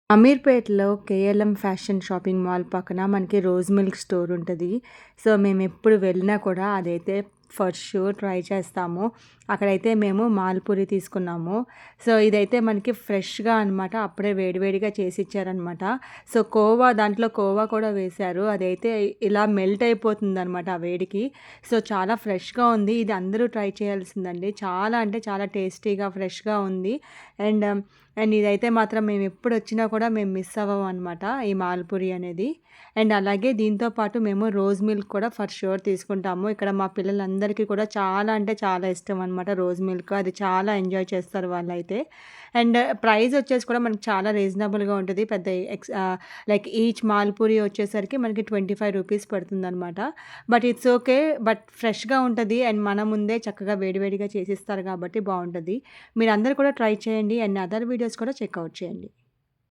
అమీర్పేటలో KLM fashion shopping mall పక్కన మనకి రోజ్ మిల్క్ స్టోర్ ఉంటది. సో, మేమెప్పుడు వెళ్ళినా కూడా అదైతే ఫర్ ష్యూర్ ట్రై చేస్తాము. అక్కడైతే మేము మాల్‌పూరి తీసుకున్నాము. సో, ఇదైతే మనకి ఫ్రెష్‌గా అనమాట. అప్పుడే వేడివేడిగా చేసిచ్చారనమాట. సో, దాంట్లో కోవా కూడా వేశారు. అదైతే ఇలా మెల్ట్ అయిపోతుందనమాట ఆ వేడికి. సో, చాలా ఫ్రెష్‌గా ఉంది. ఇది అందరూ ట్రై చేయాల్సిందండి. చాలా అంటే చాలా టేస్టీగా, ఫ్రెష్‌గా ఉంది. అండ్ అండ్ ఇదైతే మాత్రం మేమెప్పుడొచ్చినా కూడా మేము మిస్ అవ్వమనమాట ఈ మాల్‌పూరి అనేది. అండ్ అలాగే దీంతో పాటు మేము రోజ్ మిల్క్ కూడా ఫర్ ష్యూర్ తీసుకుంటాము. ఇక్కడ మా పిల్లలందరికీ కూడా చాలా అంటే చాలా ఇష్టం అనమాట రోజ్ మిల్క్. అది చాలా ఎంజాయ్ చేస్తారు వాళ్ళైతే. అండ్ ప్రైస్ వచ్చేసి కూడా మనకి చాలా రీజనబుల్‌గా ఉంటది. లైక్ ఈచ్ మాల్‌పూరి వచ్చేసరికి మనకి రూ. 25 పడుతుందనమాట. But it's okay. బట్ ఫ్రెష్‌గా ఉంటది. అండ్ మన ముందే చక్కగా వేడివేడిగా చేసిస్తారు కాబట్టి బావుంటది. మీరందరూ కూడా ట్రై చేయండి. అండ్ అదర్ వీడియోస్ కూడా చెక్‌ఔట్ చేయండి.